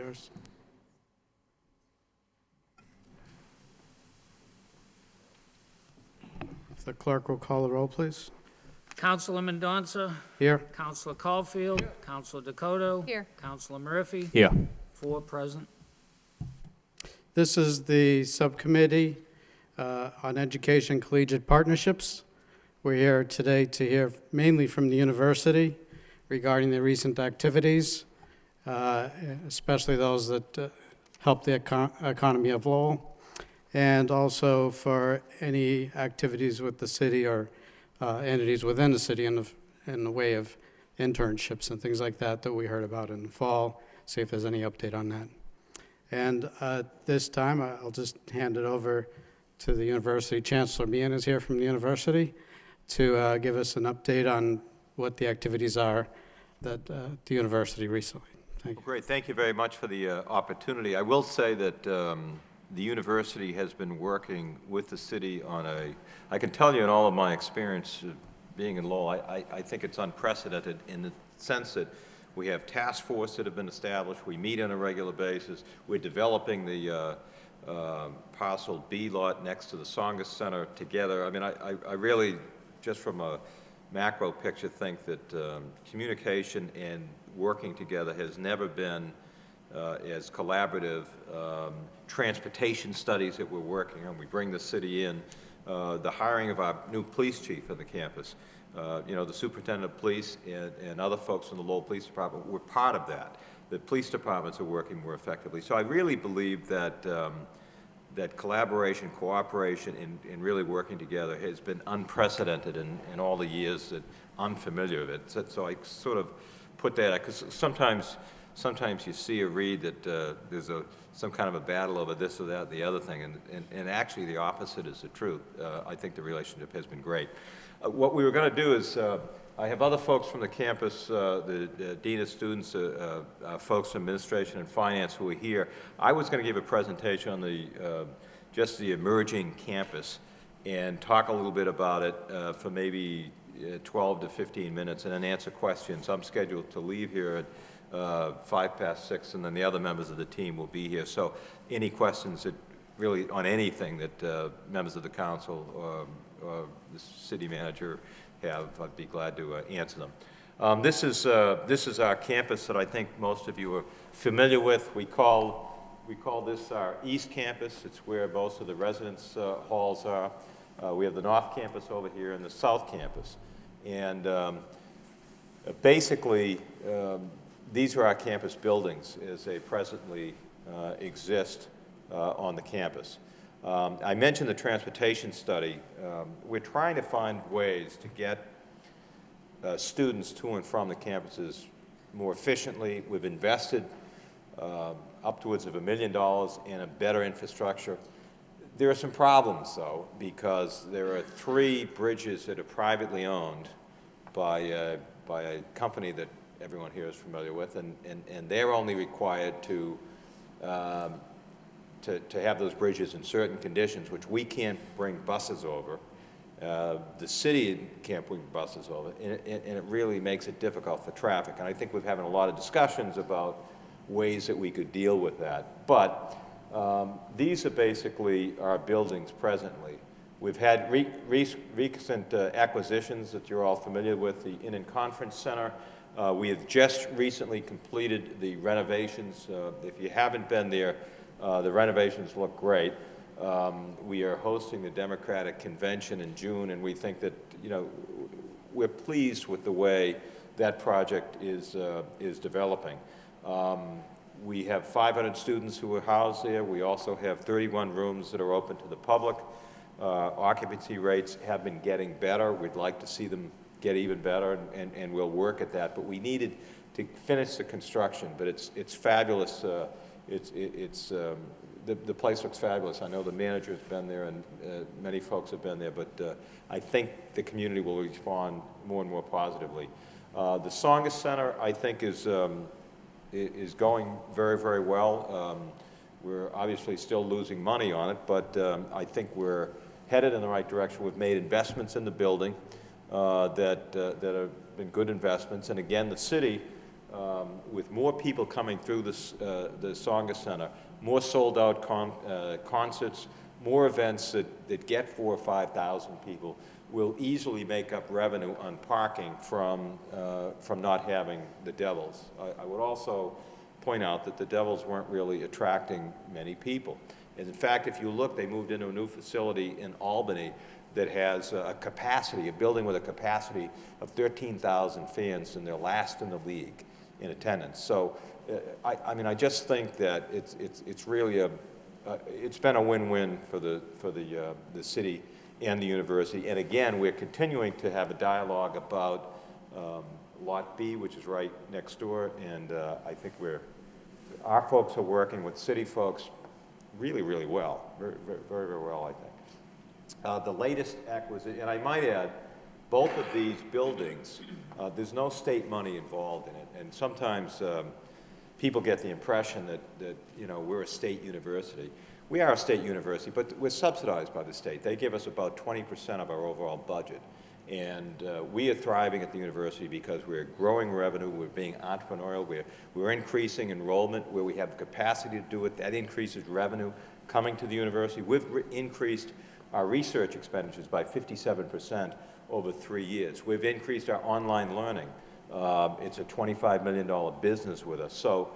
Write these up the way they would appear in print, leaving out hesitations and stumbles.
yours. If the clerk will call the roll, please. Councilor Mendonça. Here. Councilor Caulfield. Councilor Dakota. Here. Councilor Murphy. Here. 4 present. This is the Subcommittee on Education Collegiate Partnerships. We're here today to hear mainly from the university regarding the recent activities, especially those that help the economy of Lowell, and also for any activities with the city or entities within the city in the way of internships and things like that that we heard about in the fall, see if there's any update on that. And this time, I'll just hand it over to the university. Chancellor Meehan is here from the university to give us an update on what the activities are that the university recently. Thank you. Great. Thank you very much for the opportunity. I will say that the university has been working with the city on I can tell you in all of my experience being in Lowell, I think it's unprecedented in the sense that we have task force that have been established. We meet on a regular basis. We're developing the parcel B lot next to the Songus Center together. I mean, I really, just from a macro picture, think that communication and working together has never been as collaborative. Transportation studies that we're working on, we bring the city in. The hiring of our new police chief on the campus. You know, the superintendent of police and other folks from the Lowell Police Department were part of that. The police departments are working more effectively. So I really believe that that collaboration, cooperation, and really working together has been unprecedented in all the years that I'm familiar with it. So I sort of put that, because sometimes you see or read that there's some kind of a battle over this or that, the other thing, and actually the opposite is the truth. I think the relationship has been great. What we were going to do is, I have other folks from the campus, the dean of students, folks from administration and finance who are here. I was going to give a presentation on the just the emerging campus and talk a little bit about it for maybe 12 to 15 minutes and then answer questions. I'm scheduled to leave here at 6:05, and then the other members of the team will be here. So any questions that really on anything that members of the council or the city manager have, I'd be glad to answer them. This is our campus that I think most of you are familiar with. We call this our East Campus. It's where most of the residence halls are. We have the North Campus over here and the South Campus. And basically, these are our campus buildings as they presently exist on the campus. I mentioned the transportation study. We're trying to find ways to get students to and from the campuses more efficiently. We've invested upwards of $1 million in a better infrastructure. There are some problems, though, because there are 3 bridges that are privately owned by a company that everyone here is familiar with, and they're only required to have those bridges in certain conditions, which we can't bring buses over. The city can't bring buses over, and it really makes it difficult for traffic. And I think we're having a lot of discussions about ways that we could deal with that. But these are basically our buildings presently. We've had recent acquisitions that you're all familiar with, the Inn and Conference Center. We have just recently completed the renovations. If you haven't been there, the renovations look great. We are hosting the Democratic Convention in June, and we think that, you know, we're pleased with the way that project is developing. We have 500 students who are housed there. We also have 31 rooms that are open to the public. Occupancy rates have been getting better. We'd like to see them get even better, and we'll work at that. But we needed to finish the construction. But it's fabulous. The place looks fabulous. I know the manager's been there, and many folks have been there. But I think the community will respond more and more positively. The Songus Center, I think, is going very, very well. We're obviously still losing money on it, but I think we're headed in the right direction. We've made investments in the building that have been good investments. And again, the city with more people coming through this, the Sanger Center, more sold-out concerts, more events that get 4,000 or 5,000 people, will easily make up revenue on parking from not having the Devils. I would also point out that the Devils weren't really attracting many people. And in fact, if you look, they moved into a new facility in Albany that has a building with a capacity of 13,000 fans, and they're last in the league in attendance. So, I mean, I just think that it's really it's been a win-win for the city and the university. And again, we're continuing to have a dialogue about Lot B, which is right next door, and I think our folks are working with city folks really, really well, very, very, very well, I think. The latest acquisition, and I might add, both of these buildings, there's no state money involved in it, and sometimes people get the impression that you know, we're a state university. We are a state university, but we're subsidized by the state. They give us about 20% of our overall budget. And we are thriving at the university because we're growing revenue, we're being entrepreneurial, we're increasing enrollment where we have the capacity to do it. That increases revenue coming to the university. We've increased our research expenditures by 57% over 3 years. We've increased our online learning. It's a $25 million business with us. So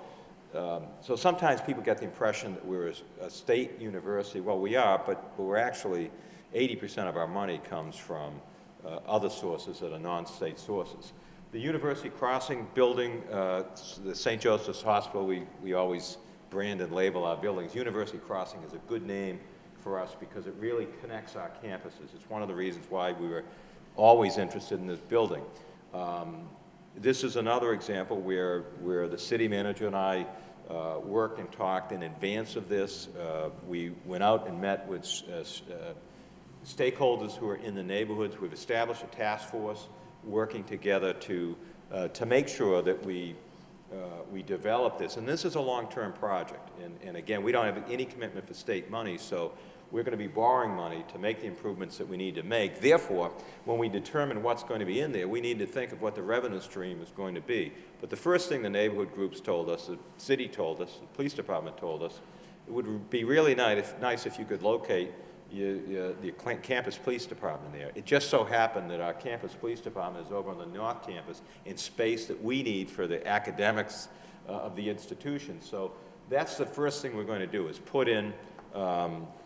sometimes people get the impression that we're a state university. Well, we are, but we're actually, 80% of our money comes from other sources that are non-state sources. The University Crossing building, the St. Joseph's Hospital, we always brand and label our buildings. University Crossing is a good name for us because it really connects our campuses. It's one of the reasons why we were always interested in this building. This is another example where the city manager and I worked and talked in advance of this. We went out and met with stakeholders who are in the neighborhoods. We've established a task force working together to make sure that we develop this. And this is a long-term project. And again, we don't have any commitment for state money, so we're going to be borrowing money to make the improvements that we need to make. Therefore, when we determine what's going to be in there, we need to think of what the revenue stream is going to be. But the first thing the neighborhood groups told us, the city told us, the police department told us, it would be really nice if you could locate the campus police department there. It just so happened that our campus police department is over on the North Campus in space that we need for the academics of the institution. So that's the first thing we're going to do, is put in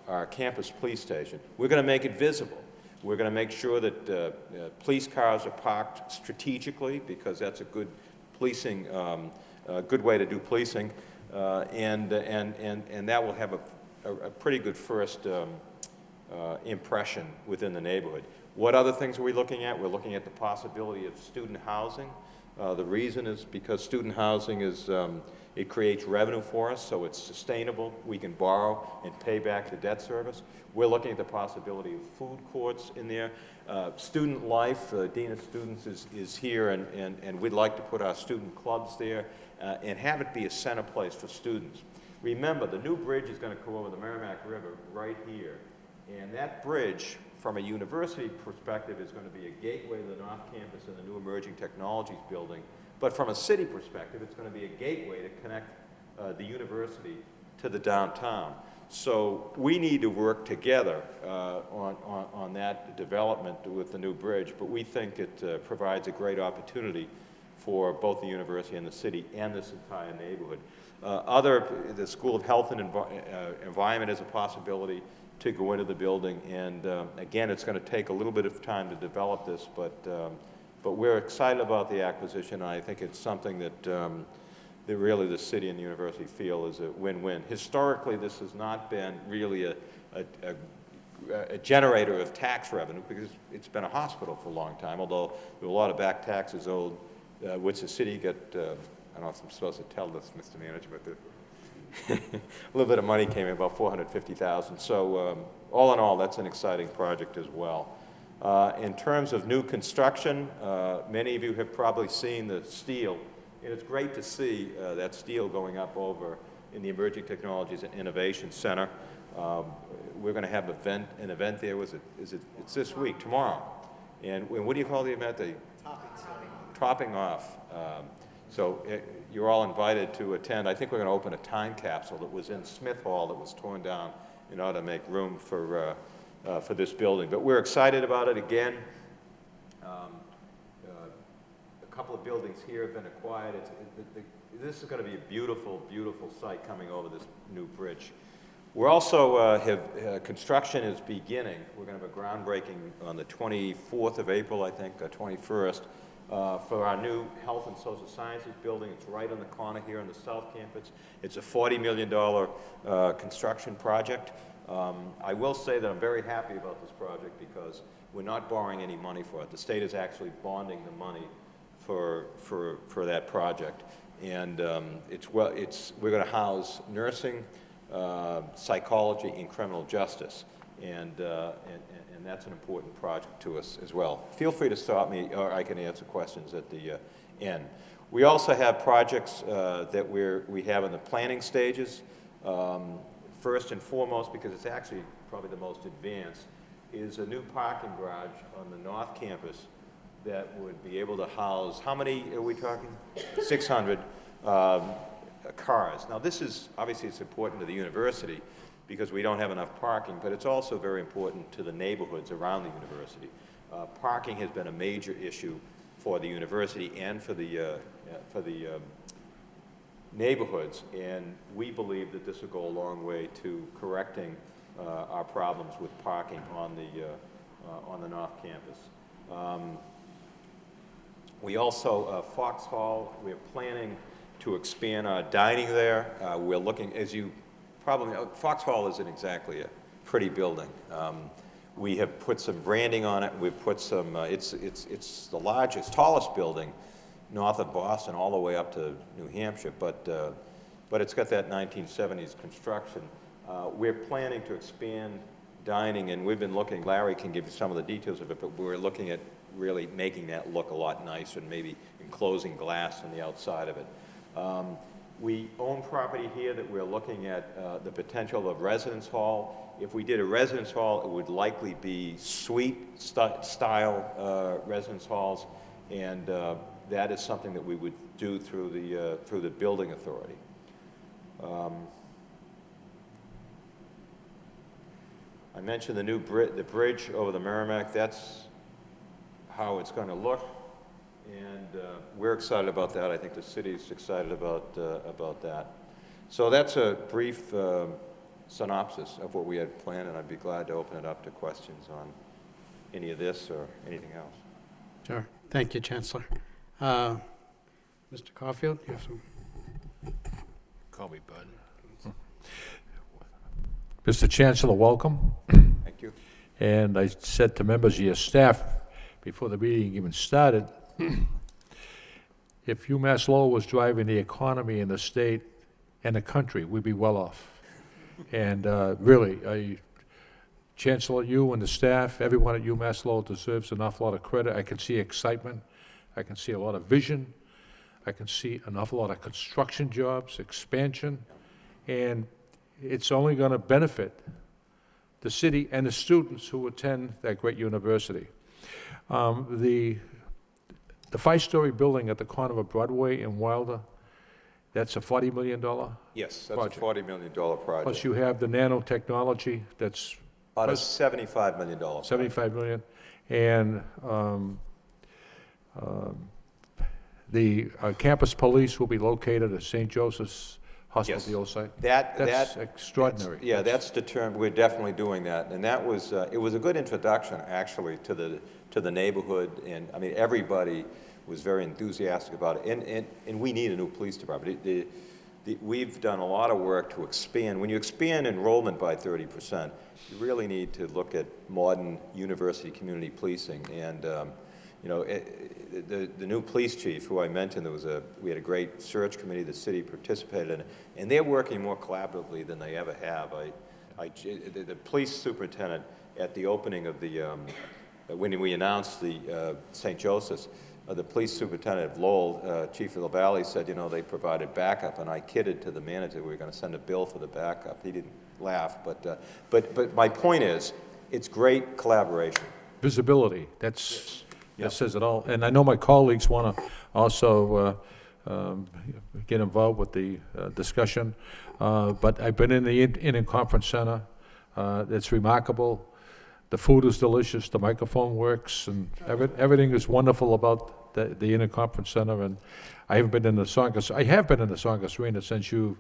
our campus police station. We're going to make it visible. We're going to make sure that police cars are parked strategically, because that's a good policing, good way to do policing, and that will have a pretty good first impression within the neighborhood. What other things are we looking at? We're looking at the possibility of student housing. The reason is because student housing is, it creates revenue for us, so it's sustainable. We can borrow and pay back the debt service. We're looking at the possibility of food courts in there. Student life, Dean of Students is here, and we'd like to put our student clubs there and have it be a center place for students. Remember, the new bridge is going to go over the Merrimack River right here. And that bridge, from a university perspective, is going to be a gateway to the North Campus and the new Emerging Technologies building. But from a city perspective, it's going to be a gateway to connect the university to the downtown. So we need to work together on that development with the new bridge. But we think it provides a great opportunity for both the university and the city and this entire neighborhood. The School of Health and Environment is a possibility to go into the building, and again, it's going to take a little bit of time to develop this, but we're excited about the acquisition, and I think it's something that really the city and the university feel is a win-win. Historically, this has not been really a generator of tax revenue, because it's been a hospital for a long time, although there were a lot of back taxes owed, which the city got, I don't know if I'm supposed to tell this, Mr. Manager, but a little bit of money came in, about $450,000. So all in all, that's an exciting project as well. In terms of new construction, many of you have probably seen the steel, and it's great to see that steel going up over in the Emerging Technologies and Innovation Center. We're going to have an event there. It's this week, tomorrow. And what do you call the event? The topping off. So you're all invited to attend. I think we're going to open a time capsule that was in Smith Hall that was torn down in order to make room for this building. But we're excited about it again. A couple of buildings here have been acquired. This is going to be a beautiful, beautiful site coming over this new bridge. We're also construction is beginning. We're going to have a groundbreaking on the 24th of April, I think, 21st, for our new Health and Social Sciences building. It's right on the corner here on the South Campus. It's a $40 million construction project. I will say that I'm very happy about this project because we're not borrowing any money for it. The state is actually bonding the money for that project. And we're going to house nursing, psychology, and criminal justice. And that's an important project to us as well. Feel free to stop me, or I can answer questions at the end. We also have projects that we have in the planning stages. First and foremost, because it's actually probably the most advanced, is a new parking garage on the North Campus that would be able to house, how many are we talking? 600 cars. Now this is, obviously it's important to the university because we don't have enough parking, but it's also very important to the neighborhoods around the university. Parking has been a major issue for the university and for the neighborhoods, and we believe that this will go a long way to correcting our problems with parking on the North Campus. We also, Fox Hall, we're planning to expand our dining there. We're looking, as you probably know, Fox Hall isn't exactly a pretty building. We have put some branding on it. We've put some, it's the largest, tallest building north of Boston all the way up to New Hampshire, but it's got that 1970s construction. We're planning to expand dining, and we've been looking, Larry can give you some of the details of it, but we're looking at really making that look a lot nicer and maybe enclosing glass on the outside of it. We own property here that we're looking at the potential of residence hall. If we did a residence hall, it would likely be suite style residence halls, and that is something that we would do through the building authority. I mentioned the bridge over the Merrimack. That's how it's going to look, and we're excited about that. I think the city's excited about that. So that's a brief synopsis of what we had planned, and I'd be glad to open it up to questions on any of this or anything else. Sure. Thank you, Chancellor. Mr. Caulfield, you have some. Call me Bud. Mr. Chancellor, welcome. Thank you. And I said to members of your staff before the meeting even started, if UMass Lowell was driving the economy in the state and the country, we'd be well off. And really, Chancellor, you and the staff, everyone at UMass Lowell deserves an awful lot of credit. I can see excitement. I can see a lot of vision. I can see an awful lot of construction jobs, expansion, and it's only going to benefit the city and the students who attend that great university. The 5-story building at the corner of Broadway and Wilder, that's a $40 million Yes, that's project. a $40 million project. Plus you have the nanotechnology, that's About a $75 million. $75 million. And the campus police will be located at St. Joseph's Hospital, Yes. the old site. That's extraordinary. Yeah, that's determined. We're definitely doing that, and that was it was a good introduction actually to the neighborhood, and I mean everybody was very enthusiastic about it. And we need a new police department. We've done a lot of work to expand. When you expand enrollment by 30%, you really need to look at modern university community policing. And you know, the new police chief, who I mentioned, we had a great search committee the city participated in, and they're working more collaboratively than they ever have. The police superintendent at the opening of when we announced the St. Joseph's, the police superintendent of Lowell, Chief of the Valley, said, you know, they provided backup, and I kidded to the manager we were going to send a bill for the backup. He didn't laugh, but my point is, it's great collaboration. Visibility, that says it all. And I know my colleagues want to also get involved with the discussion. But I've been in the Indian Conference Center. It's remarkable. The food is delicious, the microphone works, and everything is wonderful about the Indian Conference Center. And I have been in the Songus Arena since you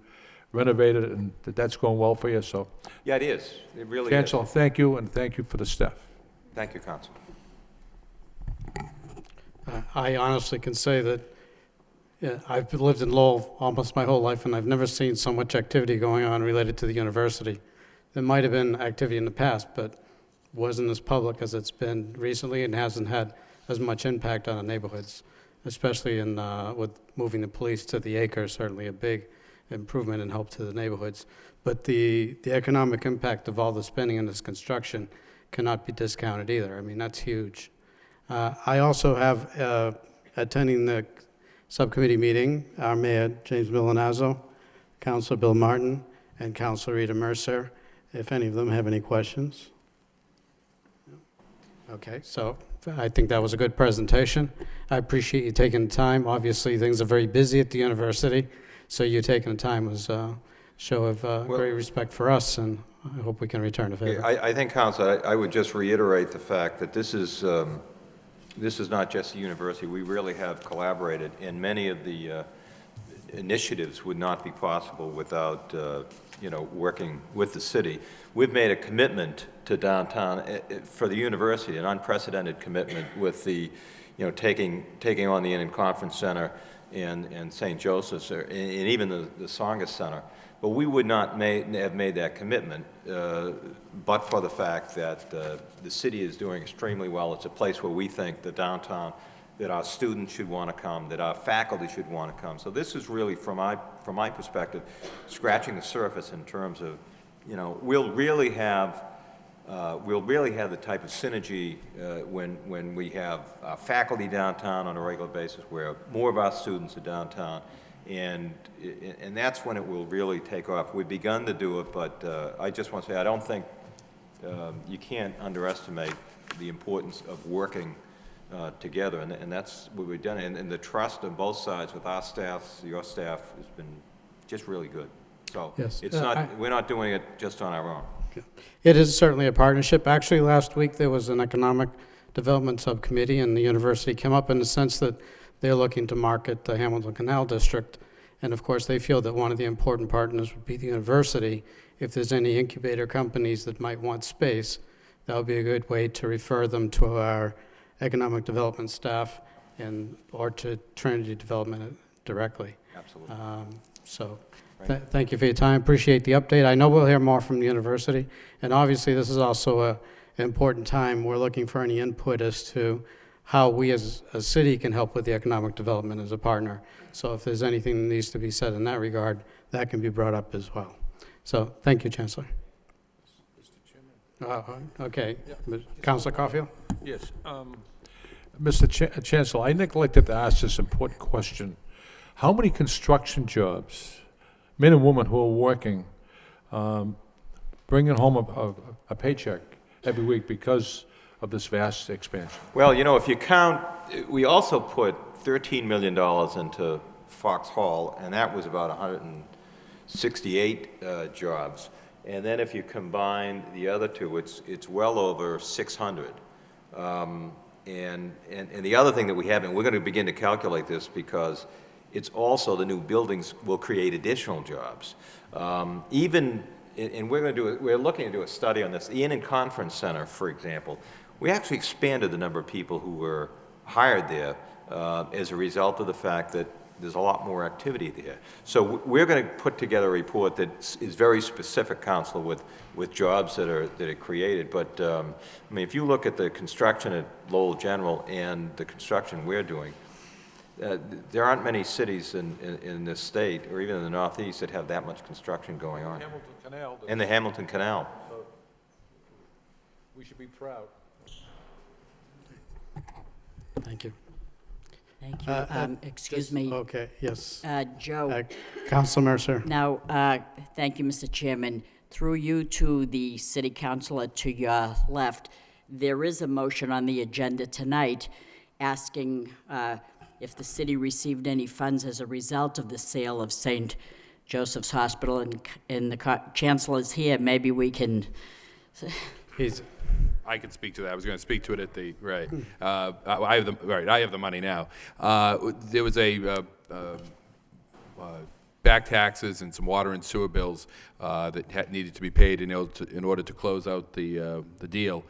renovated it, and that's going well for you, so. Yeah, it is. It really is. Chancellor, thank you, and thank you for the staff. Thank you, Council. I honestly can say that I've lived in Lowell almost my whole life, and I've never seen so much activity going on related to the university. There might have been activity in the past, but wasn't as public as it's been recently, and hasn't had as much impact on the neighborhoods, especially in with moving the police to the acres, certainly a big improvement and help to the neighborhoods. But the economic impact of all the spending in this construction cannot be discounted either. I mean, that's huge. I also have attending the subcommittee meeting, our Mayor James Milanazzo, Councilor Bill Martin, and Councilor Rita Mercer, if any of them have any questions. Okay, so I think that was a good presentation. I appreciate you taking the time. Obviously, things are very busy at the university, so you taking the time was a show of great respect for us, and I hope we can return the favor. I think, Council, I would just reiterate the fact that this is not just the university. We really have collaborated, and many of the initiatives would not be possible without, working with the city. We've made a commitment to downtown for the university, an unprecedented commitment with the, taking on the Indian Conference Center and St. Joseph's, and even the Songus Center. But we would not have made that commitment but for the fact that the city is doing extremely well. It's a place where we think the downtown, that our students should want to come, that our faculty should want to come. So this is really, from my perspective, scratching the surface in terms of, we'll really have the type of synergy when we have faculty downtown on a regular basis, where more of our students are downtown, and that's when it will really take off. We've begun to do it, but I just want to say I don't think you can't underestimate the importance of working together, and that's what we've done. And the trust on both sides with our staff, your staff, has been just really good. So Yes. it's we're not doing it just on our own. It is certainly a partnership. Actually, last week there was an economic development subcommittee, and the university came up in the sense that they're looking to market the Hamilton Canal District. And of course, they feel that one of the important partners would be the university. If there's any incubator companies that might want space, that would be a good way to refer them to our economic development staff or to Trinity Development directly. Absolutely. Thank you for your time. Appreciate the update. I know we'll hear more from the university, and obviously this is also an important time. We're looking for any input as to how we as a city can help with the economic development as a partner. So if there's anything that needs to be said in that regard, that can be brought up as well. So thank you, Chancellor. Okay. Yeah. Councilor Caulfield? Yes. Mr. Chancellor, I neglected to ask this important question. How many construction jobs, men and women who are working, bringing home a paycheck every week because of this vast expansion? Well, if you count, we also put $13 million into Fox Hall, and that was about 168 jobs. And then if you combine the other two, it's well over 600. And the other thing that we have, and we're going to begin to calculate this because it's also the new buildings will create additional jobs. And we're looking to do a study on this. The Indian Conference Center, for example, we actually expanded the number of people who were hired there as a result of the fact that there's a lot more activity there. So we're going to put together a report that is very specific, Council, with jobs that are created. But if you look at the construction at Lowell General and the construction we're doing, there aren't many cities in this state, or even in the Northeast, that have that much construction going on. Hamilton Canal. And the Hamilton Canal. So we should be proud. Thank you. Excuse me, Okay, yes. Joe. Councilor Mercer? Now, thank you, Mr. Chairman. Through you to the city councilor to your left, there is a motion on the agenda tonight asking if the city received any funds as a result of the sale of St. Joseph's Hospital, and the Chancellor's here, maybe we can, He's, I can speak to that. I was going to speak to it at the, right. I have the money now. There was back taxes and some water and sewer bills that needed to be paid in order to close out the deal,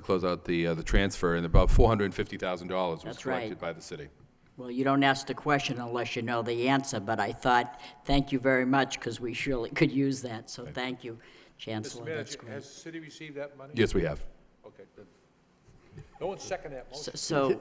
close out the transfer, and about $450,000 was That's collected right. by the city. well, you don't ask the question unless you know the answer, but I thought, thank you very much, because we surely could use that, so thank you, Chancellor, that's great. Has the city received that money? Yes, we have. Okay, good. No one second that motion. So,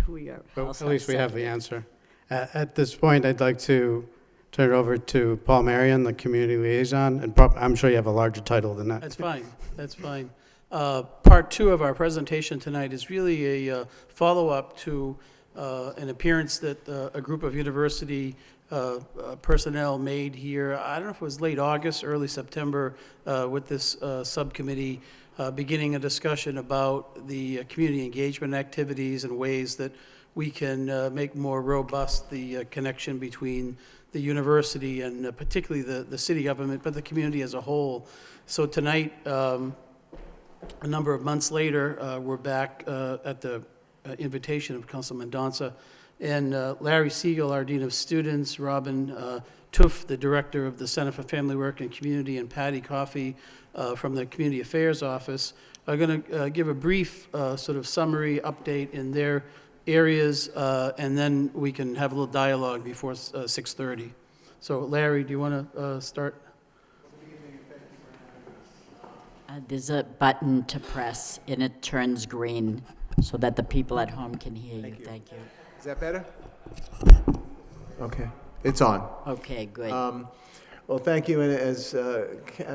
we are. but I'll at least we have the second. answer. At this point, I'd like to turn it over to Paul Marion, the community liaison, and I'm sure you have a larger title than that. That's fine, that's fine. Part two of our presentation tonight is really a follow-up to an appearance that a group of university personnel made here, I don't know if it was late August, early September, with this subcommittee, beginning a discussion about the community engagement activities and ways that we can make more robust the connection between the university and particularly the city government, but the community as a whole. So tonight, a number of months later, we're back at the invitation of Councilman Donza, and Larry Siegel, our Dean of Students, Robin Tuff, the Director of the Center for Family Work and Community, and Patty Coffey from the Community Affairs Office are going to give a brief sort of summary update in their areas, and then we can have a little dialogue before 6:30. So Larry, do you want to start? There's a button to press, and it turns green, so that the people at home can hear you. Thank you. Is that better? Okay, it's on. Okay, good. Well, thank you, and as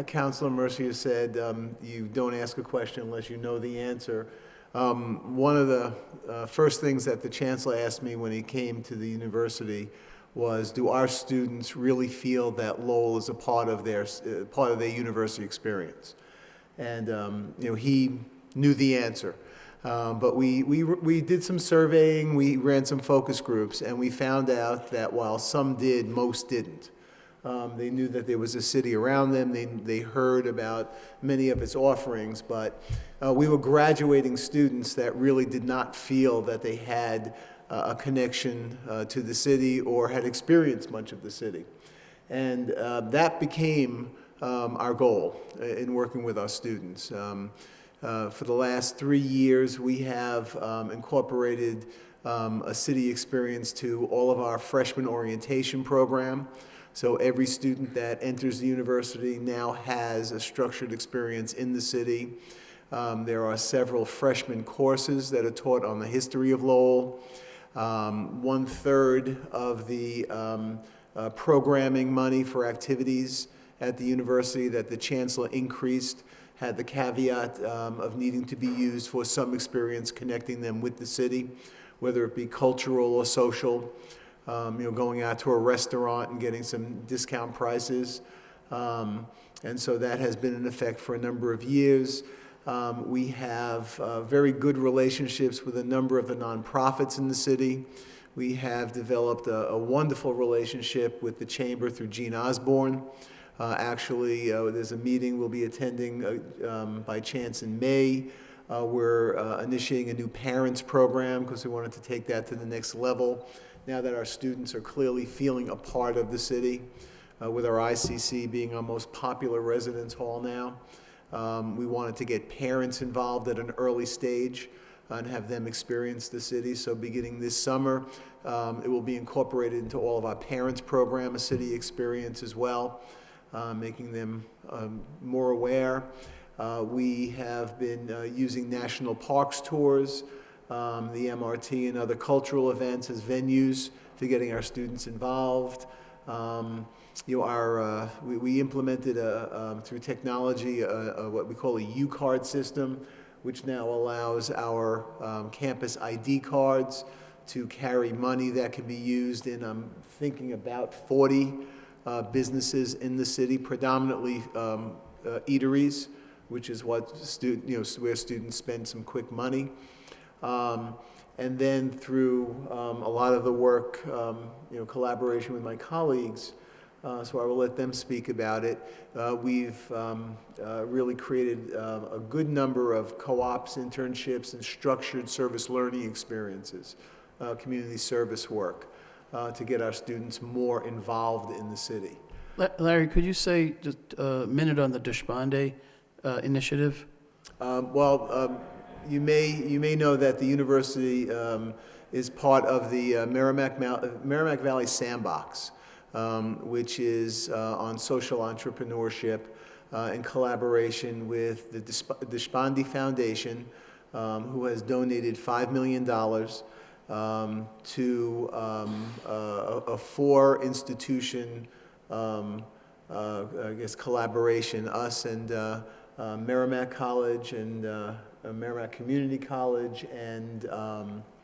Councilor Mercier said, you don't ask a question unless you know the answer. One of the first things that the Chancellor asked me when he came to the university was, do our students really feel that Lowell is a part of their university experience? And he knew the answer. But we did some surveying, we ran some focus groups, and we found out that while some did, most didn't. They knew that there was a city around them, they heard about many of its offerings, but we were graduating students that really did not feel that they had a connection to the city or had experienced much of the city. And that became our goal in working with our students. For the last 3 years, we have incorporated a city experience to all of our freshman orientation program. So every student that enters the university now has a structured experience in the city. There are several freshman courses that are taught on the history of Lowell. 1/3 of the programming money for activities at the university that the Chancellor increased had the caveat of needing to be used for some experience connecting them with the city, whether it be cultural or social, going out to a restaurant and getting some discount prices. And so that has been in effect for a number of years. We have very good relationships with a number of the nonprofits in the city. We have developed a wonderful relationship with the Chamber through Gene Osborne. Actually, there's a meeting we'll be attending by chance in May. We're initiating a new parents program because we wanted to take that to the next level now that our students are clearly feeling a part of the city, with our ICC being our most popular residence hall now. We wanted to get parents involved at an early stage and have them experience the city. So beginning this summer, it will be incorporated into all of our parents program, a city experience as well, making them more aware. We have been using national parks tours, the MRT and other cultural events as venues for getting our students involved. We implemented through technology what we call a U-card system, which now allows our campus ID cards to carry money that can be used in, I'm thinking about 40 businesses in the city, predominantly eateries, which is what where students spend some quick money. And then through a lot of the work, collaboration with my colleagues, so I will let them speak about it. We've really created a good number of co-ops, internships, and structured service learning experiences, community service work, to get our students more involved in the city. Larry, could you say just a minute on the Deshpande initiative? You may know that the university is part of the Merrimack Valley Sandbox, which is on social entrepreneurship in collaboration with the Deshpande Foundation, who has donated $5 million to a four-institution, collaboration, us and Merrimack College and Merrimack Community College and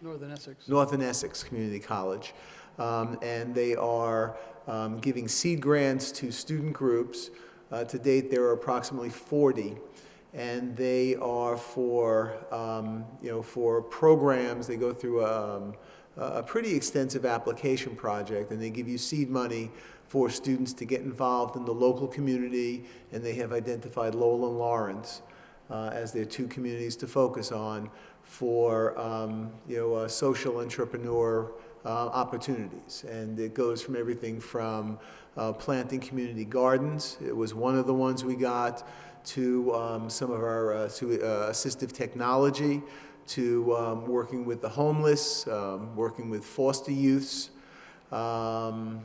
Northern Essex Community College. And they are giving seed grants to student groups. To date, there are approximately 40. And they are for programs. They go through a pretty extensive application project, and they give you seed money for students to get involved in the local community, and they have identified Lowell and Lawrence as their two communities to focus on for social entrepreneur opportunities. And it goes from everything from planting community gardens. It was one of the ones we got, to some of our assistive technology, to working with the homeless, working with foster youths, and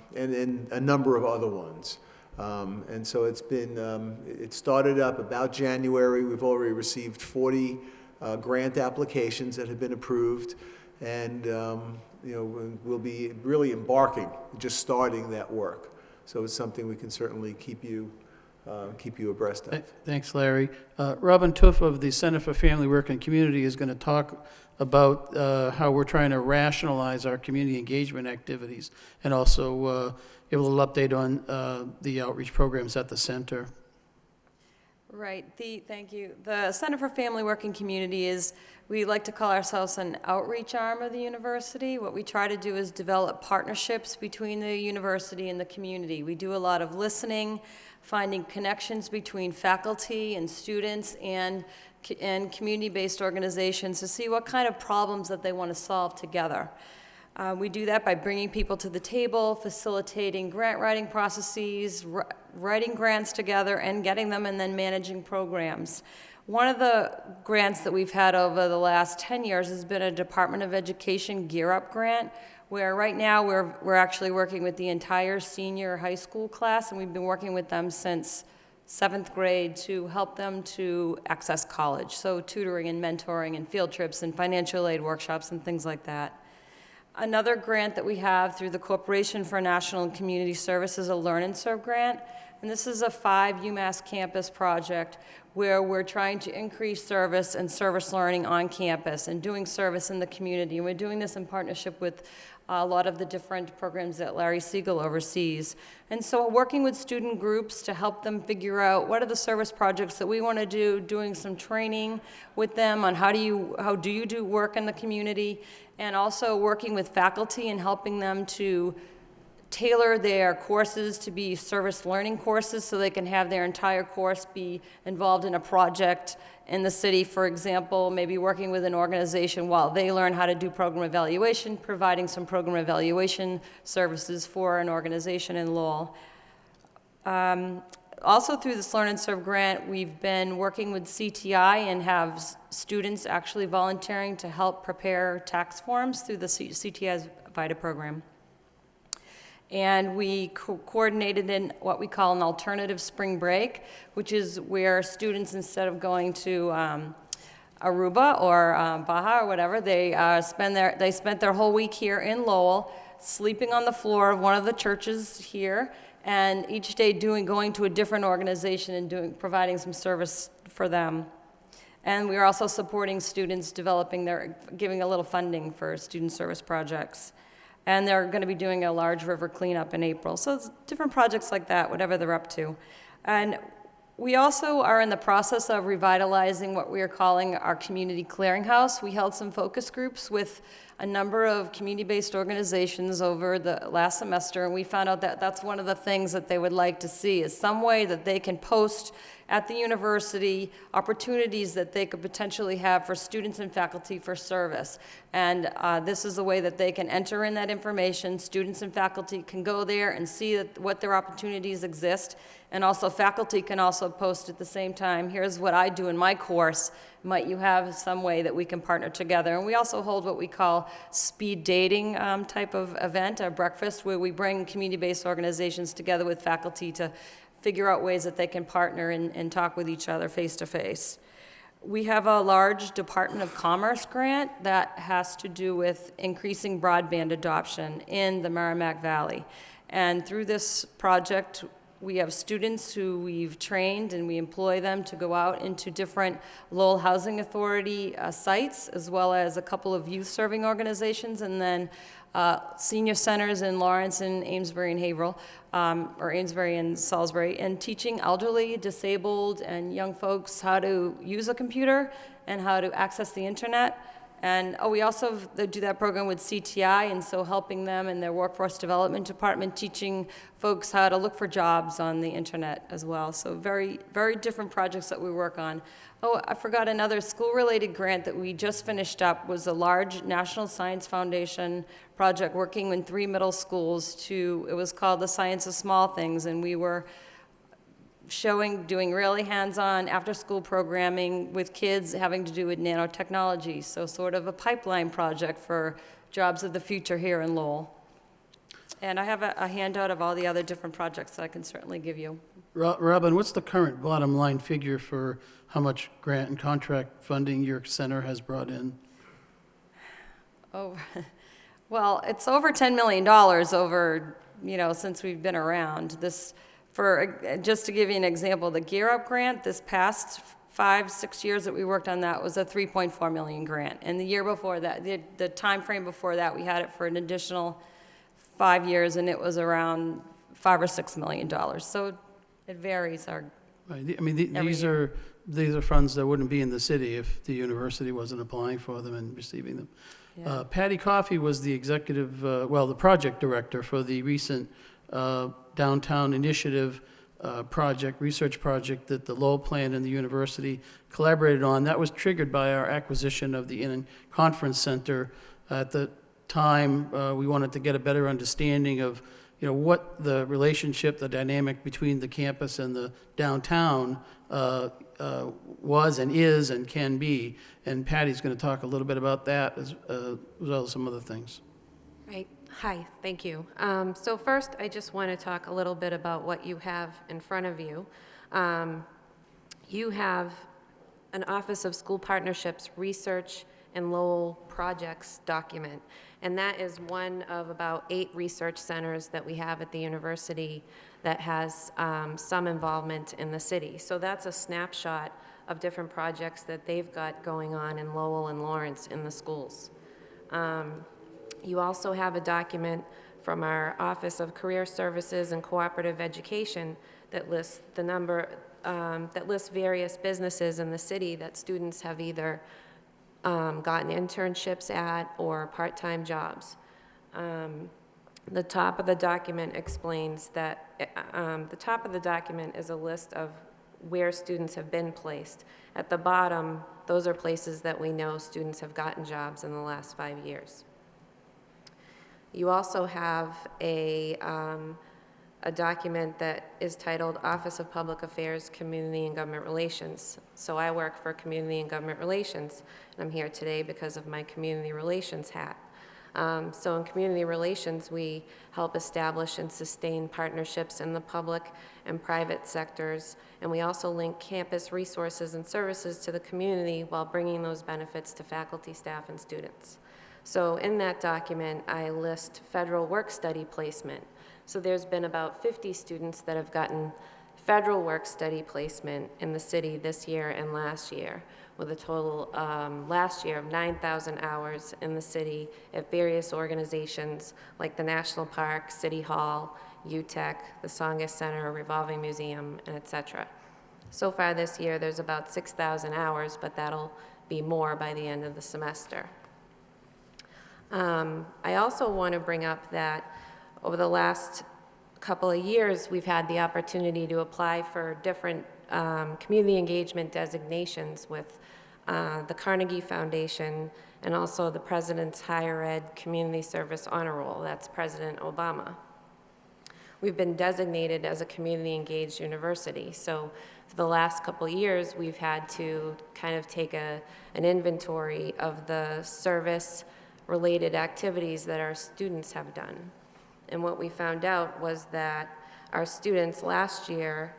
a number of other ones. And so it's been, it started up about January. We've already received 40 grant applications that have been approved, and we'll be really embarking, just starting that work. So it's something we can certainly keep you abreast of. Thanks, Larry. Robin Tuff of the Center for Family Work and Community is going to talk about how we're trying to rationalize our community engagement activities, and also give a little update on the outreach programs at the center. Right. Thank you. The Center for Family Work and Community is, we like to call ourselves an outreach arm of the university. What we try to do is develop partnerships between the university and the community. We do a lot of listening, finding connections between faculty and students and community-based organizations to see what kind of problems that they want to solve together. We do that by bringing people to the table, facilitating grant writing processes, writing grants together and getting them, and then managing programs. One of the grants that we've had over the last 10 years has been a Department of Education Gear Up grant, where right now we're actually working with the entire senior high school class, and we've been working with them since 7th grade to help them to access college. So tutoring and mentoring and field trips and financial aid workshops and things like that. Another grant that we have through the Corporation for National and Community Service is a Learn and Serve grant. And this is a 5 UMass campus project where we're trying to increase service and service learning on campus and doing service in the community. And we're doing this in partnership with a lot of the different programs that Larry Siegel oversees. And so we're working with student groups to help them figure out what are the service projects that we want to do, doing some training with them on how do you do work in the community, and also working with faculty and helping them to tailor their courses to be service learning courses so they can have their entire course be involved in a project in the city. For example, maybe working with an organization while they learn how to do program evaluation, providing some program evaluation services for an organization in Lowell. Also through this Learn and Serve grant, we've been working with CTI and have students actually volunteering to help prepare tax forms through the CTI's VITA program. And we coordinated in what we call an alternative spring break, which is where students, instead of going to Aruba or Baja or whatever, they spent their whole week here in Lowell, sleeping on the floor of one of the churches here, and each day going to a different organization and providing some service for them. And we are also supporting students giving a little funding for student service projects. And they're going to be doing a large river cleanup in April. So it's different projects like that, whatever they're up to. And We also are in the process of revitalizing what we are calling our community clearinghouse. We held some focus groups with a number of community-based organizations over the last semester, and we found out that that's one of the things that they would like to see, is some way that they can post at the university opportunities that they could potentially have for students and faculty for service. And this is a way that they can enter in that information. Students and faculty can go there and see what their opportunities exist. And also faculty can also post at the same time, here's what I do in my course. Might you have some way that we can partner together? And we also hold what we call speed dating type of event, a breakfast, where we bring community-based organizations together with faculty to figure out ways that they can partner and talk with each other face-to-face. We have a large Department of Commerce grant that has to do with increasing broadband adoption in the Merrimack Valley. And through this project, we have students who we've trained and we employ them to go out into different Lowell Housing Authority sites, as well as a couple of youth-serving organizations, and then senior centers in Lawrence and Amesbury and Haverhill, or Amesbury and Salisbury, and teaching elderly, disabled, and young folks how to use a computer and how to access the internet. And we also do that program with CTI, and so helping them in their workforce development department, teaching folks how to look for jobs on the internet as well. So very, very different projects that we work on. Oh, I forgot another school-related grant that we just finished up was a large National Science Foundation project working in 3 middle schools it was called The Science of Small Things, and we were doing really hands-on after-school programming with kids having to do with nanotechnology, so sort of a pipeline project for jobs of the future here in Lowell. And I have a handout of all the other different projects that I can certainly give you. Robin, what's the current bottom line figure for how much grant and contract funding your center has brought in? Oh, well, it's over $10 million over, since we've been around. Just to give you an example, the Gear Up grant, this past 5-6 years that we worked on that was a $3.4 million grant. And the year before that, the time frame before that, we had it for an additional 5 years, and it was around $5 or $6 million. So it varies. Right. I mean, these are funds that wouldn't be in the city if the university wasn't applying for them and receiving them. Yeah. Patty Coffey was the the project director for the recent downtown initiative research project that the Lowell Plan and the university collaborated on. That was triggered by our acquisition of the Inn and Conference Center. At the time, we wanted to get a better understanding of what the relationship, the dynamic between the campus and the downtown was and is and can be. And Patty's going to talk a little bit about that as well as some other things. Right. Hi, thank you. So first, I just want to talk a little bit about what you have in front of you. You have an Office of School Partnerships Research and Lowell Projects document, and that is one of about 8 research centers that we have at the university that has some involvement in the city. So that's a snapshot of different projects that they've got going on in Lowell and Lawrence in the schools. You also have a document from our Office of Career Services and Cooperative Education that lists various businesses in the city that students have either gotten internships at or part-time jobs. The top of the document explains that, the top of the document is a list of where students have been placed. At the bottom, those are places that we know students have gotten jobs in the last 5 years. You also have a document that is titled Office of Public Affairs, Community and Government Relations. So I work for Community and Government Relations, and I'm here today because of my Community Relations hat. So in Community Relations, we help establish and sustain partnerships in the public and private sectors, and we also link campus resources and services to the community while bringing those benefits to faculty, staff, and students. So in that document, I list federal work-study placement. So there's been about 50 students that have gotten federal work-study placement in the city this year and last year, with a total last year of 9,000 hours in the city at various organizations like the National Park, City Hall, UTEC, the Songus Center, Revolving Museum, and et cetera. So far this year, there's about 6,000 hours, but that'll be more by the end of the semester. I also want to bring up that over the last couple of years, we've had the opportunity to apply for different community engagement designations with the Carnegie Foundation and also the President's Higher Ed Community Service Honor Roll. That's President Obama. We've been designated as a community engaged university. So for the last couple of years, we've had to kind of take an inventory of the service-related activities that our students have done. And what we found out was that our students last year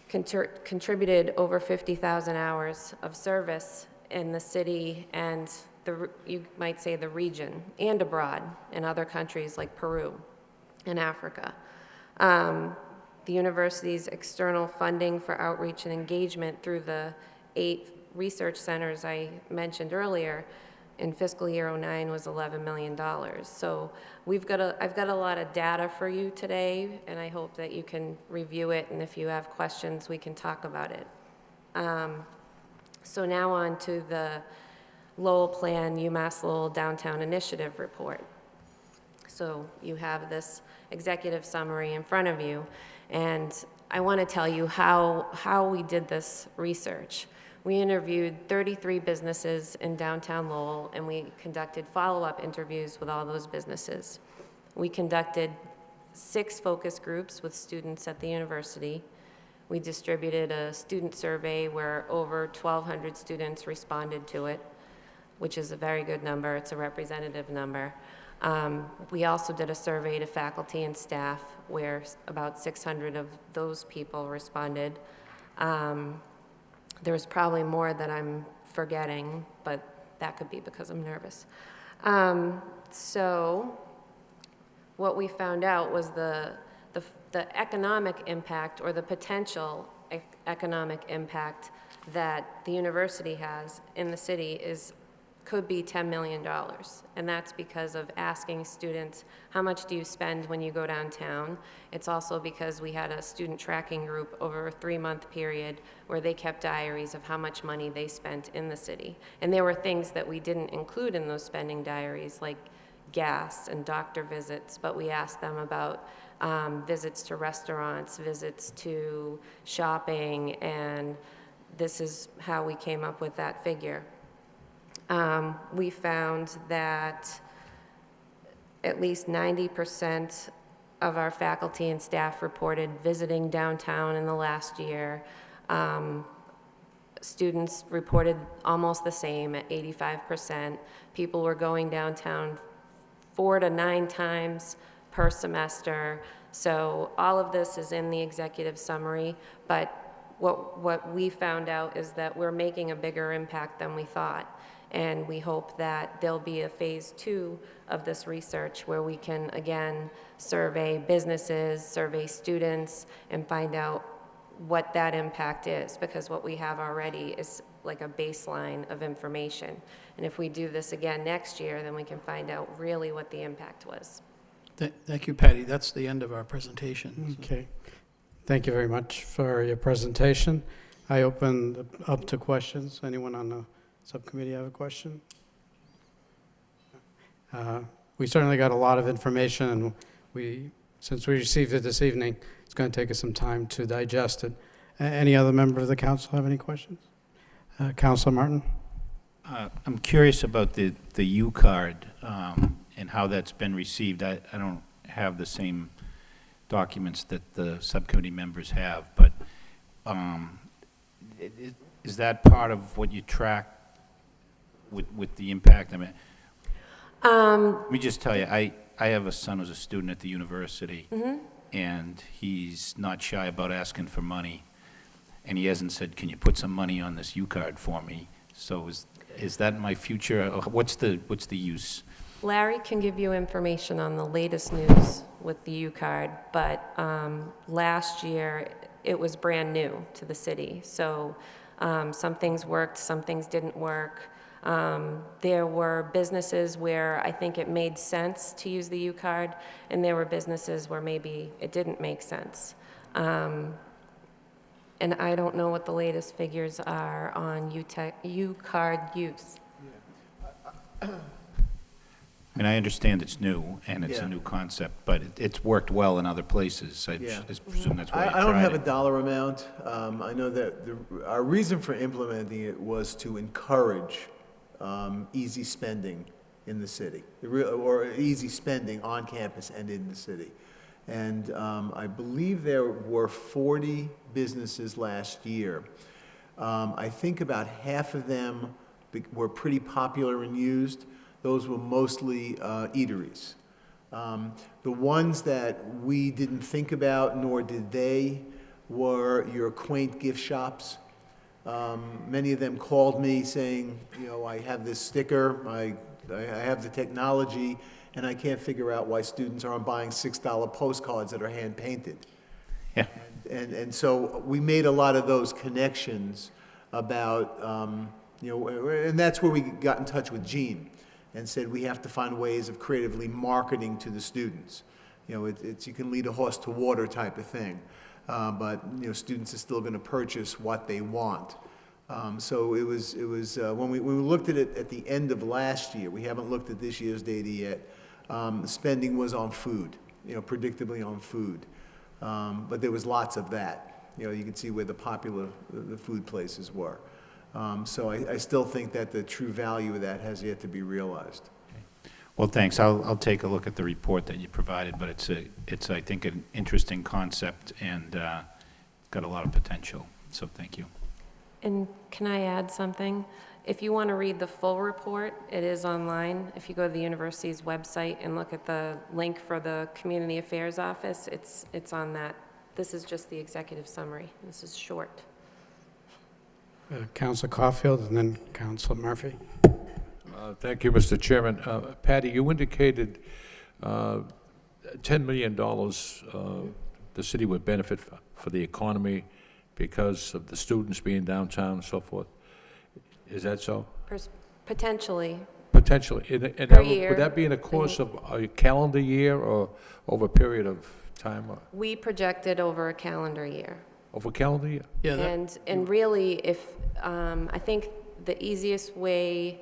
contributed over 50,000 hours of service in the city and you might say the region and abroad in other countries like Peru and Africa. The university's external funding for outreach and engagement through the 8 research centers I mentioned earlier in fiscal year '09 was $11 million. So I've got a lot of data for you today, and I hope that you can review it, and if you have questions, we can talk about it. So now on to the Lowell Plan UMass Lowell Downtown Initiative Report. So you have this executive summary in front of you, and I want to tell you how we did this research. We interviewed 33 businesses in downtown Lowell, and we conducted follow-up interviews with all those businesses. We conducted 6 focus groups with students at the university. We distributed a student survey where over 1,200 students responded to it, which is a very good number. It's a representative number. We also did a survey to faculty and staff where about 600 of those people responded. There's probably more that I'm forgetting, but that could be because I'm nervous. So what we found out was the economic impact or the potential economic impact that the university has in the city could be $10 million. And that's because of asking students, how much do you spend when you go downtown? It's also because we had a student tracking group over a 3-month period where they kept diaries of how much money they spent in the city. And there were things that we didn't include in those spending diaries, like gas and doctor visits, but we asked them about visits to restaurants, visits to shopping, and this is how we came up with that figure. We found that at least 90% of our faculty and staff reported visiting downtown in the last year. Students reported almost the same at 85%. People were going downtown 4 to 9 times per semester. So all of this is in the executive summary, but what we found out is that we're making a bigger impact than we thought. And we hope that there'll be a phase 2 of this research where we can, again, survey businesses, survey students, and find out what that impact is, because what we have already is like a baseline of information. And if we do this again next year, then we can find out really what the impact was. Thank you, Patty. That's the end of our presentation. Okay. Thank you very much for your presentation. I open up to questions. Anyone on the subcommittee have a question? We certainly got a lot of information, and since we received it this evening, it's going to take us some time to digest it. Any other member of the council have any questions? Councilor Martin? I'm curious about the U card and how that's been received. I don't have the same documents that the subcommittee members have, but is that part of what you track with the impact? I mean, let me just tell you, I have a son who's a student at the university, and he's not shy about asking for money, and he hasn't said, can you put some money on this U-card for me? So is that my future? What's the use? Larry can give you information on the latest news with the U-card, but last year it was brand new to the city. So some things worked, some things didn't work. There were businesses where I think it made sense to use the U-card, and there were businesses where maybe it didn't make sense. And I don't know what the latest figures are on U-card use. I mean, I understand it's new, and it's Yeah. a new concept, but it's worked well in other places. I Yeah. just presume that's why you I don't tried have a it. dollar amount. I know that our reason for implementing it was to encourage easy spending in the city, or easy spending on campus and in the city. And I believe there were 40 businesses last year. I think about half of them were pretty popular and used. Those were mostly eateries. The ones that we didn't think about, nor did they, were your quaint gift shops. Many of them called me saying, you know, I have this sticker, I have the technology, and I can't figure out why students aren't buying $6 postcards that are hand-painted. Yeah. And so we made a lot of those connections about, you know, and that's where we got in touch with Gene and said we have to find ways of creatively marketing to the students. You know, it's you can lead a horse to water type of thing, but you know, students are still going to purchase what they want. So it was when we looked at it at the end of last year. We haven't looked at this year's data yet. Spending was on food, you know, predictably on food, but there was lots of that. You know, you can see where the food places were. So I still think that the true value of that has yet to be realized. Well, thanks. I'll take a look at the report that you provided, but it's I think, an interesting concept and got a lot of potential. So thank you. And can I add something? If you want to read the full report, it is online. If you go to the university's website and look at the link for the Community Affairs Office, it's on that. This is just the executive summary. This is short. Councilor Caulfield and then Councilor Murphy. Thank you, Mr. Chairman. Patty, you indicated $10 million the city would benefit for the economy because of the students being downtown and so forth. Is that so? Potentially. Potentially. And Per year. would that be in the course of a calendar year or over a period of time? We projected over a calendar year. Over a calendar year? Yeah, And really, if, I think the easiest way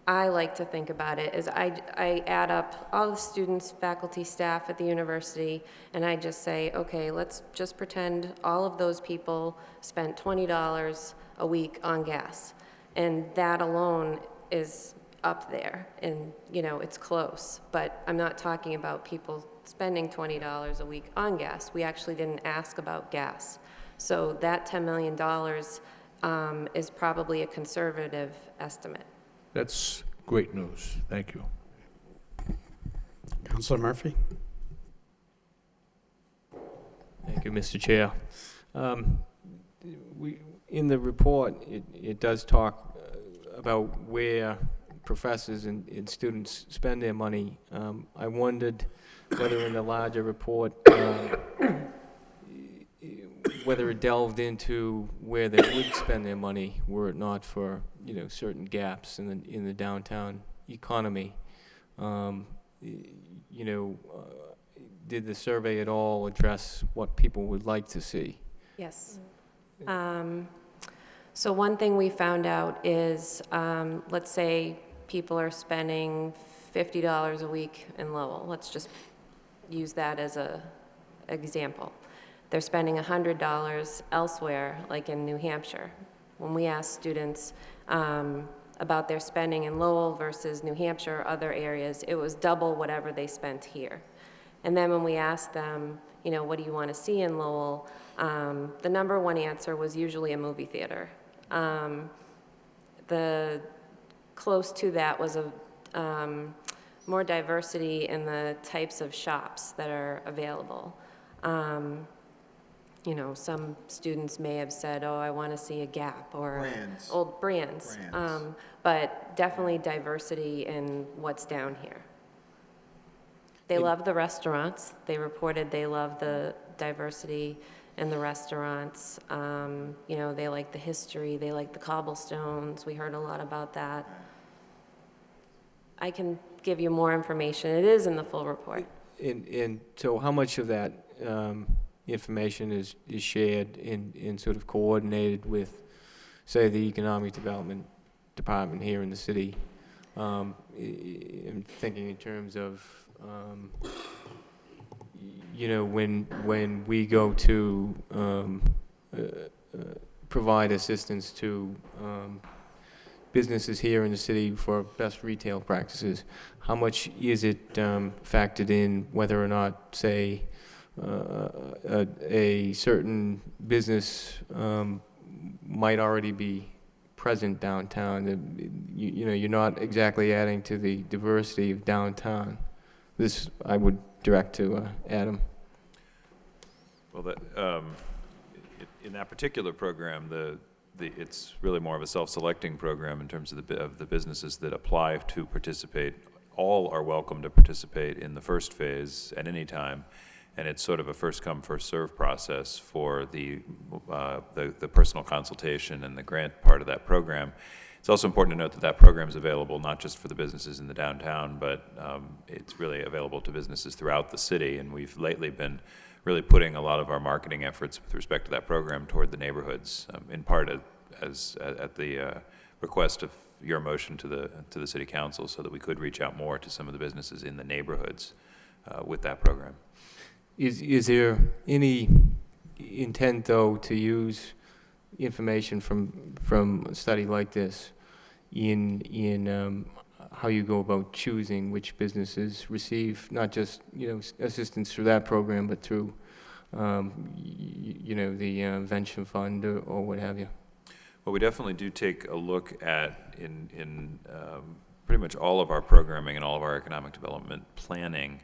I like to think about it is I add up all the students, faculty, staff at the university, and I just say, okay, let's just pretend all of those people spent $20 a week on gas. And that alone is up there, and, you know, it's close. But I'm not talking about people spending $20 a week on gas. We actually didn't ask about gas. So that $10 million is probably a conservative estimate. That's great news. Thank you. Councilor Murphy. Thank you, Mr. Chair. In the report, it does talk about where professors and students spend their money. I wondered whether in the larger report, whether it delved into where they would spend their money were it not for, you know, certain gaps in the downtown economy. You know, did the survey at all address what people would like to see? Yes. So one thing we found out is, let's say people are spending $50 a week in Lowell. Let's just use that as an example. They're spending $100 elsewhere, like in New Hampshire. When we ask students about their spending in Lowell versus New Hampshire or other areas, it was double whatever they spent here. And then when we asked them, you know, what do you want to see in Lowell, the number one answer was usually a movie theater. The close to that was a more diversity in the types of shops that are available. You know, some students may have said, oh, I want to see a Gap or Brands. old brands. But definitely diversity in what's down here. They love the restaurants. They reported they love the diversity in the restaurants. You know, they like the history. They like the cobblestones. We heard a lot about that. I can give you more information. It is in the full report. And so how much of that, information is shared and sort of coordinated with, say, the Economic Development Department here in the city. I'm thinking in terms of, you know, when we go to provide assistance to businesses here in the city for best retail practices, how much is it factored in whether or not, say, a certain business might already be present downtown? You know, you're not exactly adding to the diversity of downtown. This I would direct to Adam. Well, in that particular program, it's really more of a self-selecting program in terms of the businesses that apply to participate. All are welcome to participate in the first phase at any time, and it's sort of a first-come, first-served process for the personal consultation and the grant part of that program. It's also important to note that that program is available not just for the businesses in the downtown, but it's really available to businesses throughout the city, and we've lately been really putting a lot of our marketing efforts with respect to that program toward the neighborhoods, in part at the request of your motion to the city council, so that we could reach out more to some of the businesses in the neighborhoods with that program. Is there any intent, though, to use information from a study like this in how you go about choosing which businesses receive not just, you know, assistance through that program, but through you know, the venture fund or what have you? Well, we definitely do take a look at in pretty much all of our programming and all of our economic development planning.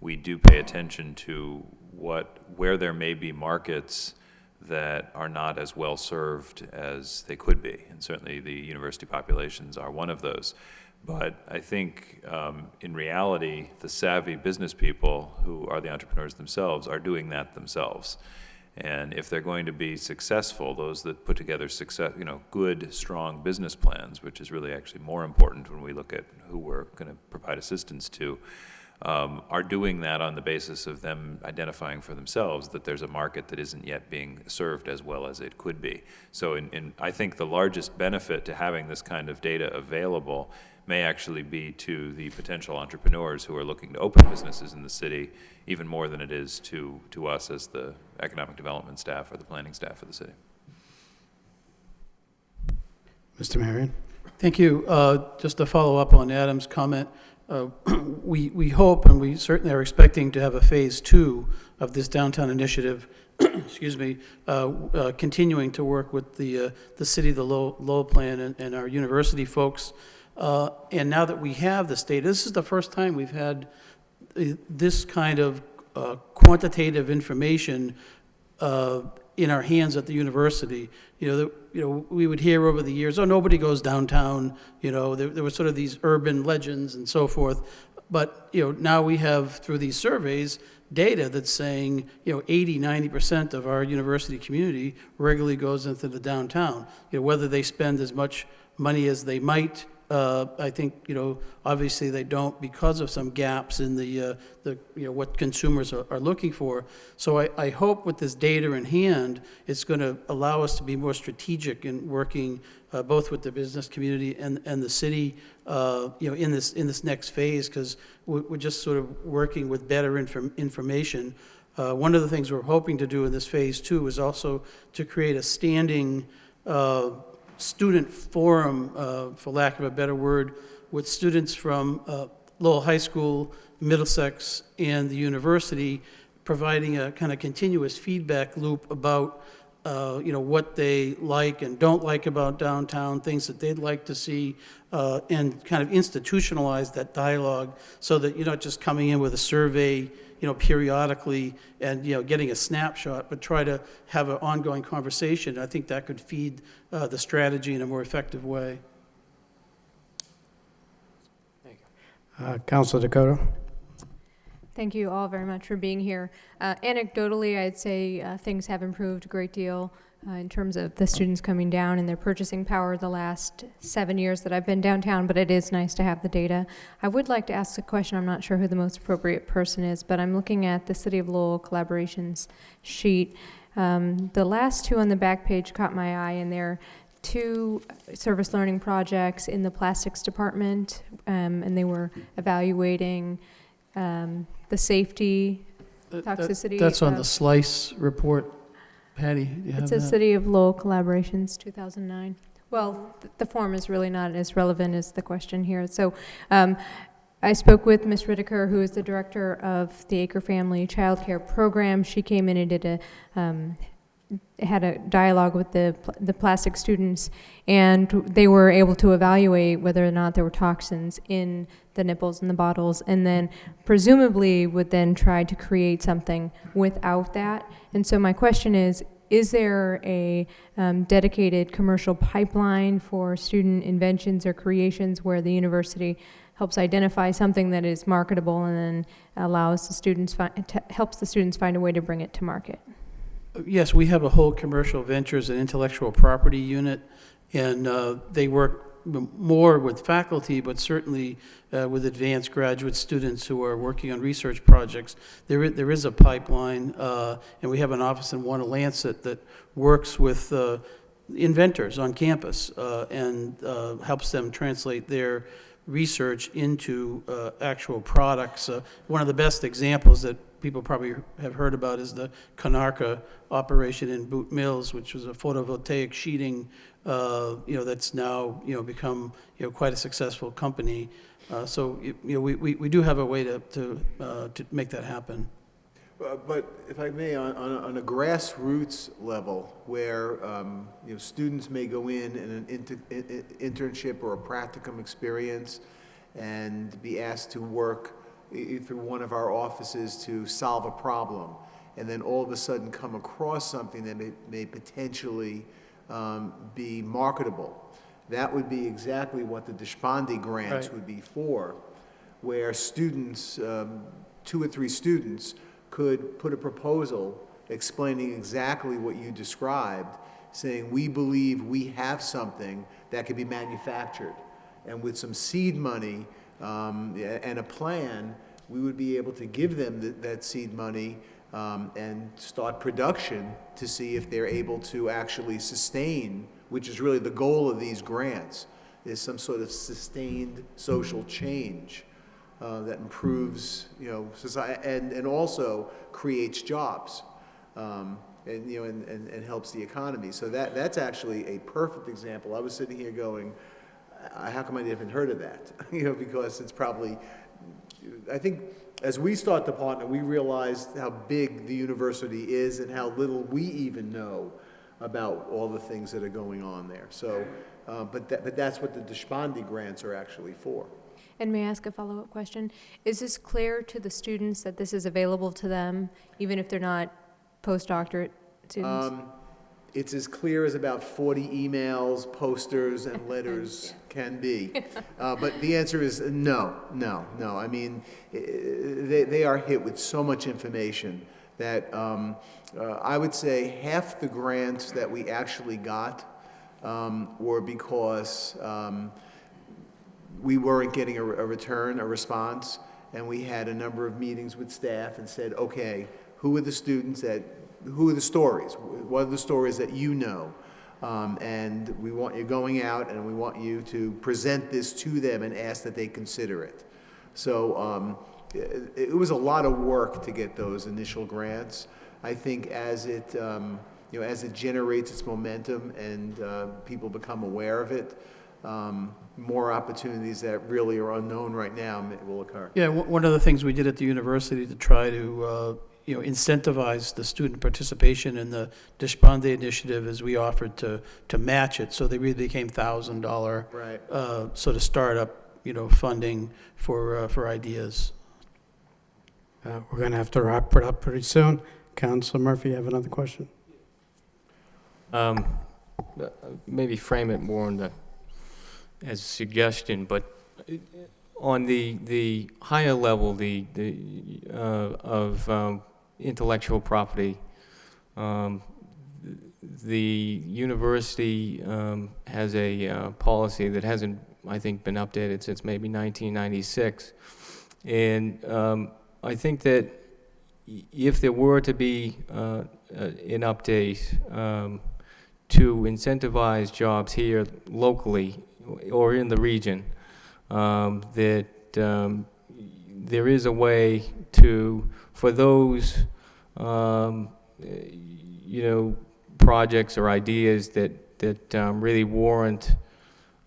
We do pay attention to where there may be markets that are not as well served as they could be, and certainly the university populations are one of those. But I think in reality, the savvy business people who are the entrepreneurs themselves are doing that themselves. And if they're going to be successful, those that put together good, strong business plans, which is really actually more important when we look at who we're going to provide assistance to, are doing that on the basis of them identifying for themselves that there's a market that isn't yet being served as well as it could be. So I think the largest benefit to having this kind of data available may actually be to the potential entrepreneurs who are looking to open businesses in the city, even more than it is to us as the economic development staff or the planning staff of the city. Mr. Marion? Thank you. Just to follow up on Adam's comment, we hope and we certainly are expecting to have a phase 2 of this downtown initiative, excuse me, continuing to work with the city, the Lowell plan, and our university folks. And now that we have this data, this is the first time we've had this kind of quantitative information in our hands at the university. You know, we would hear over the years, oh, nobody goes downtown. You know, there were sort of these urban legends and so forth. But, you know, now we have, through these surveys, data that's saying, you know, 80-90% of our university community regularly goes into the downtown. You know, whether they spend as much money as they might, I think, you know, obviously they don't because of some gaps in the what consumers are looking for. So I hope with this data in hand, it's going to allow us to be more strategic in working both with the business community and the city, you know, in this next phase, because we're just sort of working with better information. One of the things we're hoping to do in this phase 2 is also to create a standing student forum, for lack of a better word, with students from Lowell High School, Middlesex, and the university, providing a kind of continuous feedback loop about you know, what they like and don't like about downtown, things that they'd like to see, and kind of institutionalize that dialogue so that you're not just coming in with a survey, you know, periodically and, you know, getting a snapshot, but try to have an ongoing conversation. I think that could feed the strategy in a more effective way. Councilor Dakota? Thank you all very much for being here. Anecdotally, I'd say things have improved a great deal in terms of the students coming down and their purchasing power the last 7 years that I've been downtown, but it is nice to have the data. I would like to ask a question. I'm not sure who the most appropriate person is, but I'm looking at the City of Lowell collaborations sheet. The last two on the back page caught my eye, and they're 2 service learning projects in the plastics department, and they were evaluating the safety, toxicity. That's on the SLICE report. Patty, do you have It that? says City of Lowell Collaborations, 2009. Well, the form is really not as relevant as the question here. So I spoke with Ms. Riddicker, who is the director of the Acre Family Child Care Program. She came in and did had a dialogue with the plastic students, and they were able to evaluate whether or not there were toxins in the nipples and the bottles, and then presumably would then try to create something without that. And so my question is there a dedicated commercial pipeline for student inventions or creations where the university helps identify something that is marketable and then allows the students helps the students find a way to bring it to market? Yes, we have a whole commercial ventures and intellectual property unit, and they work more with faculty, but certainly with advanced graduate students who are working on research projects. There is a pipeline, and we have an office in Warner-Lancet that works with inventors on campus and helps them translate their research into actual products. One of the best examples that people probably have heard about is the Konarka operation in Boot Mills, which was a photovoltaic sheeting, that's now, become, quite a successful company. So, we do have a way to make that happen. But if I may, on a grassroots level, where students may go in an internship or a practicum experience and be asked to work through one of our offices to solve a problem, and then all of a sudden come across something that may potentially be marketable. That would be exactly what the Deshpande grants would be for, where students, 2 or 3 students, could put a proposal explaining exactly what you described, saying, we believe we have something that could be manufactured. And with some seed money and a plan, we would be able to give them that seed money and start production to see if they're able to actually sustain, which is really the goal of these grants, is some sort of sustained social change that improves, society and also creates jobs and helps the economy. So that's actually a perfect example. I was sitting here going, how come I haven't heard of that? Because it's probably, I think as we start to partner, we realize how big the university is and how little we even know about all the things that are going on there. So, but that's what the Deshpande grants are actually for. And may I ask a follow-up question? Is this clear to the students that this is available to them, even if they're not postdoctorate students? It's as clear as about 40 emails, posters, and letters can be. But the answer is no. I mean, they are hit with so much information that I would say half the grants that we actually got were because we weren't getting a response, and we had a number of meetings with staff and said, okay, who are the stories? What are the stories that you know? And we want you going out, and we want you to present this to them and ask that they consider it. So it was a lot of work to get those initial grants. I think as it generates its momentum and people become aware of it, more opportunities that really are unknown right now will occur. Yeah, one of the things we did at the university to try to incentivize the student participation in the Deshpande initiative is we offered to match it, so they really became $1,000 sort of startup funding for ideas. We're going to have to wrap it up pretty soon. Councilor Murphy, you have another question? Maybe frame it more as a suggestion, but on the higher level, of intellectual property, the university has a policy that hasn't, I think, been updated since maybe 1996. And I think that if there were to be an update to incentivize jobs here locally or in the region, that there is a way to, for those, projects or ideas that really warrant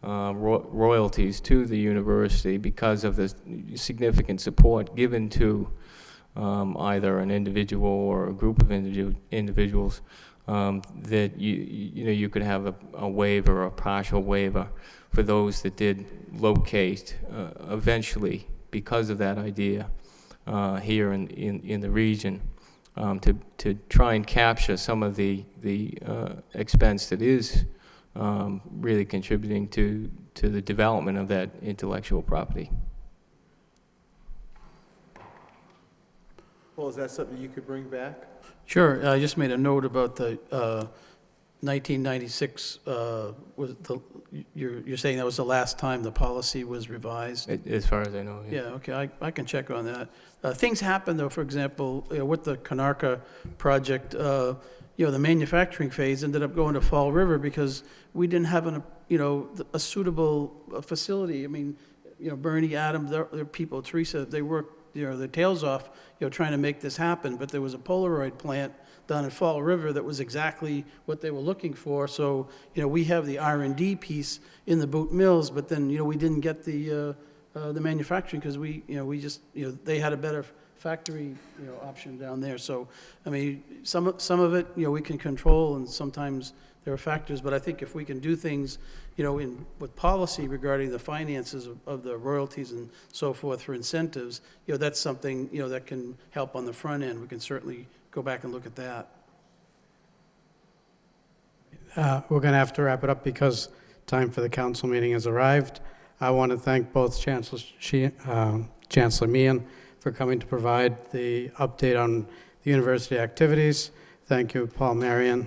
royalties to the university because of the significant support given to either an individual or a group of individuals, that you could have a waiver, a partial waiver for those that did locate eventually because of that idea here in the region, to try and capture some of the expense that is really contributing to the development of that intellectual property. Well, is that something you could bring back? Sure, I just made a note about the 1996, you're saying that was the last time the policy was revised? As far as I know, yeah. Yeah, okay, I can check on that. Things happen, though, for example, with the Konarka project, the manufacturing phase ended up going to Fall River because we didn't have a suitable facility. I mean, Bernie, Adam, their people, Teresa, they worked their tails off, trying to make this happen, but there was a Polaroid plant down at Fall River that was exactly what they were looking for. So, we have the R&D piece in the Boot Mills, but then, we didn't get the manufacturing because we just, they had a better factory, option down there. So, I mean, some of it, we can control, and sometimes there are factors, but I think if we can do things, with policy regarding the finances of the royalties and so forth for incentives, that's something, that can help on the front end. We can certainly go back and look at that. We're going to have to wrap it up because time for the council meeting has arrived. I want to thank both Chancellor Meehan for coming to provide the update on the university activities. Thank you, Paul Marion,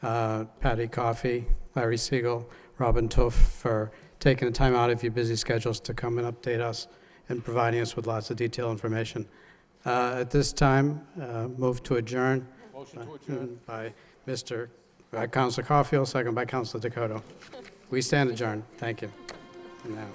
Patty Coffey, Larry Siegel, Robin Tuff, for taking the time out of your busy schedules to come and update us and providing us with lots of detailed information. At this time, move to adjourn. Motion to adjourn. By Councilor Caulfield, second by Councilor Dakota. We stand adjourned. Thank you. Now.